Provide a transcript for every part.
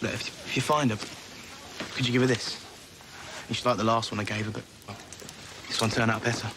Look, if you find her, could you give her this? You should like the last one I gave her, but well, this one turned out better.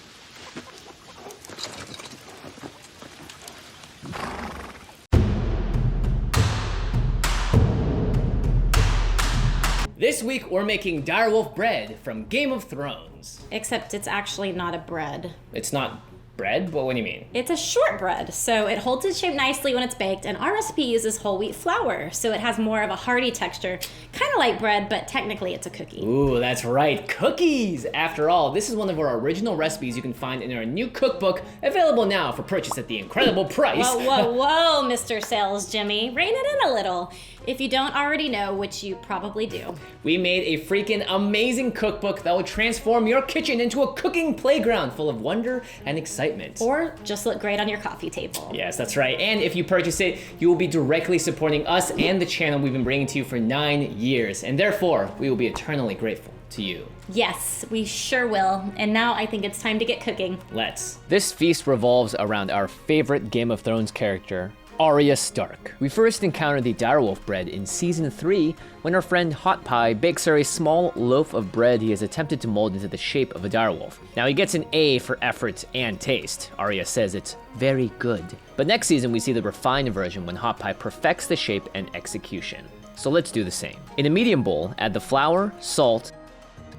This week, we're making Direwolf Bread from Game of Thrones. Except it's actually not a bread. It's not bread? What do you mean? It's a shortbread, so it holds its shape nicely when it's baked, and our recipe uses whole wheat flour, so it has more of a hearty texture, kind of like bread, but technically it's a cookie. Ooh, that's right, cookies! After all, this is one of our original recipes you can find in our new cookbook, available now for purchase at the incredible price. Whoa, Mr. Sales Jimmy. Rein it in a little. If you don't already know, which you probably do. We made a freaking amazing cookbook that will transform your kitchen into a cooking playground full of wonder and excitement. Or just look great on your coffee table. Yes, that's right. And if you purchase it, you will be directly supporting us and the channel we've been bringing to you for 9 years. And therefore, we will be eternally grateful to you. Yes, we sure will. And now I think it's time to get cooking. Let's. This feast revolves around our favorite Game of Thrones character, Arya Stark. We first encountered the Direwolf Bread in Season 3 when our friend Hot Pie bakes her a small loaf of bread he has attempted to mold into the shape of a direwolf. Now he gets an A for effort and taste. Arya says it's very good. But next season we see the refined version when Hot Pie perfects the shape and execution. So let's do the same. In a medium bowl, add the flour, salt,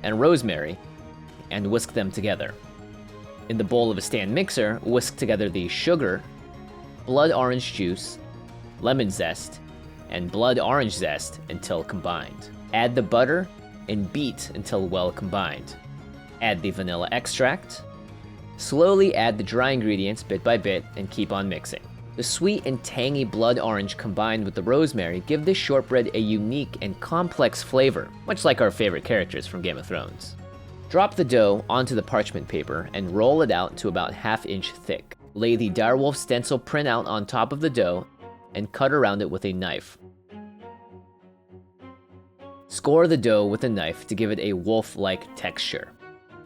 and rosemary, and whisk them together. In the bowl of a stand mixer, whisk together the sugar, blood orange juice, lemon zest, and blood orange zest until combined. Add the butter and beat until well combined. Add the vanilla extract. Slowly add the dry ingredients bit by bit and keep on mixing. The sweet and tangy blood orange combined with the rosemary give this shortbread a unique and complex flavor, much like our favorite characters from Game of Thrones. Drop the dough onto the parchment paper and roll it out to about 1/2 inch thick. Lay the Direwolf stencil printout on top of the dough and cut around it with a knife. Score the dough with a knife to give it a wolf-like texture.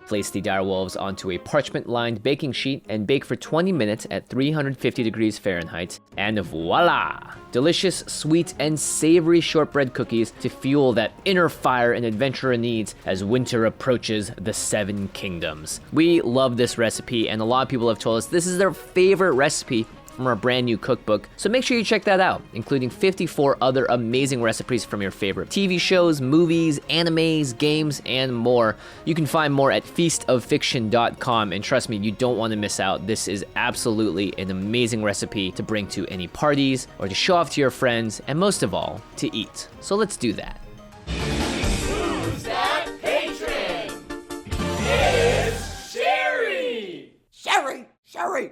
Place the direwolves onto a parchment-lined baking sheet and bake for 20 minutes at 350 degrees Fahrenheit, and voila! Delicious, sweet, and savory shortbread cookies to fuel that inner fire an adventurer needs as winter approaches the 7 kingdoms. We love this recipe, and a lot of people have told us this is their favorite recipe from our brand new cookbook, so make sure you check that out, including 54 other amazing recipes from your favorite TV shows, movies, animes, games, and more. You can find more at feastoffiction.com, and trust me, you don't want to miss out. This is absolutely an amazing recipe to bring to any parties, or to show off to your friends, and most of all, to eat. So let's do that. Who's that patron? It's Sherry! Sherry!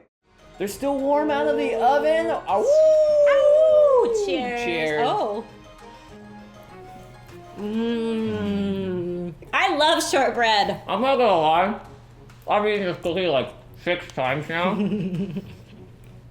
They're still warm out of the oven. Ow! Ow! Cheers. Cheers. Oh. I love shortbread. I'm not gonna lie, I've eaten this cookie like 6 times now.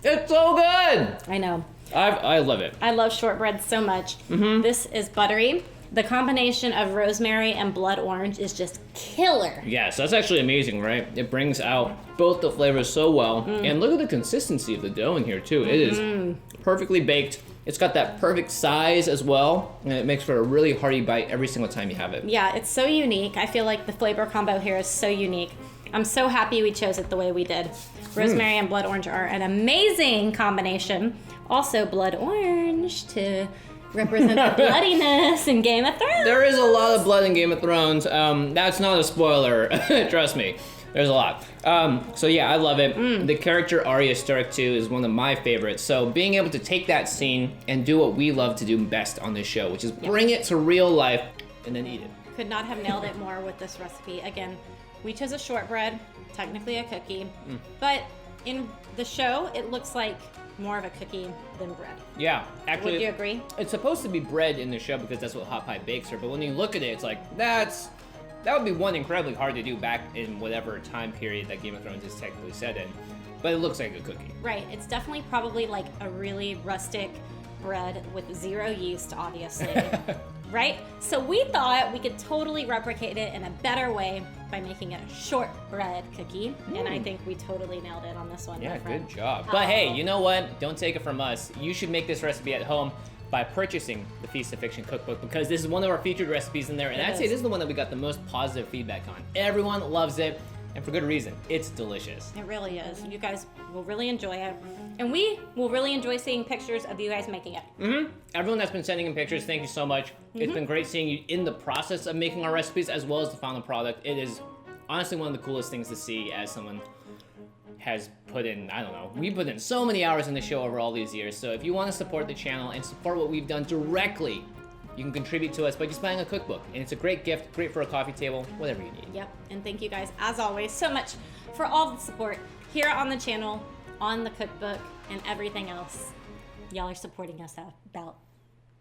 It's so good! I know. I love it. I love shortbread so much. This is buttery. The combination of rosemary and blood orange is just killer. Yes, that's actually amazing, right? It brings out both the flavors so well. And look at the consistency of the dough in here too. It is perfectly baked. It's got that perfect size as well, and it makes for a really hearty bite every single time you have it. Yeah, it's so unique. I feel like the flavor combo here is so unique. I'm so happy we chose it the way we did. Rosemary and blood orange are an amazing combination. Also blood orange to represent the bloodiness in Game of Thrones. There is a lot of blood in Game of Thrones. That's not a spoiler, trust me. There's a lot. So yeah, I love it. The character Arya Stark too is one of my favorites. So being able to take that scene and do what we love to do best on this show, which is bring it to real life and then eat it. Could not have nailed it more with this recipe. Again, we chose a shortbread, technically a cookie, but in the show, it looks like more of a cookie than bread. Yeah, actually. Would you agree? It's supposed to be bread in the show because that's what Hot Pie bakes her, but when you look at it, it's like, that would be one incredibly hard to do back in whatever time period that Game of Thrones is technically set in, but it looks like a cookie. Right, it's definitely probably like a really rustic bread with 0 yeast, obviously. Right? So we thought we could totally replicate it in a better way by making it a shortbread cookie, and I think we totally nailed it on this one. Yeah, my friend. good job. But hey, you know what? Don't take it from us. You should make this recipe at home. by purchasing the Feast of Fiction cookbook, because this is one of our featured recipes in there, and I'd say this is the one that we got the most positive feedback on. Everyone loves it, and for good reason. It's delicious. It really is. You guys will really enjoy it. And we will really enjoy seeing pictures of you guys making it. Everyone that's been sending in pictures, thank you so much. It's been great seeing you in the process of making our recipes as well as the final product. It is honestly one of the coolest things to see as someone has put in, I don't know, we put in so many hours in the show over all these years. So if you want to support the channel and support what we've done directly, you can contribute to us by just buying a cookbook. And it's a great gift, great for a coffee table, whatever you need. Yep. And thank you guys, as always, so much for all the support here on the channel, on the cookbook, and everything else y'all are supporting us about.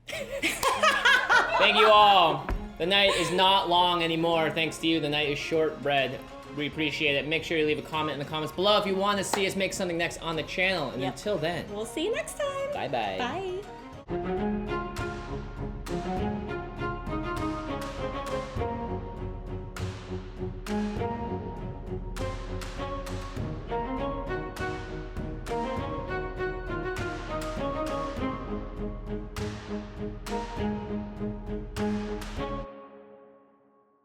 Thank you all. The night is not long anymore, thanks to you. The night is shortbread. We appreciate it. Make sure you leave a comment in the comments below if you want to see us make something next on the channel. And until then, we'll see you next time. Bye-bye. Bye.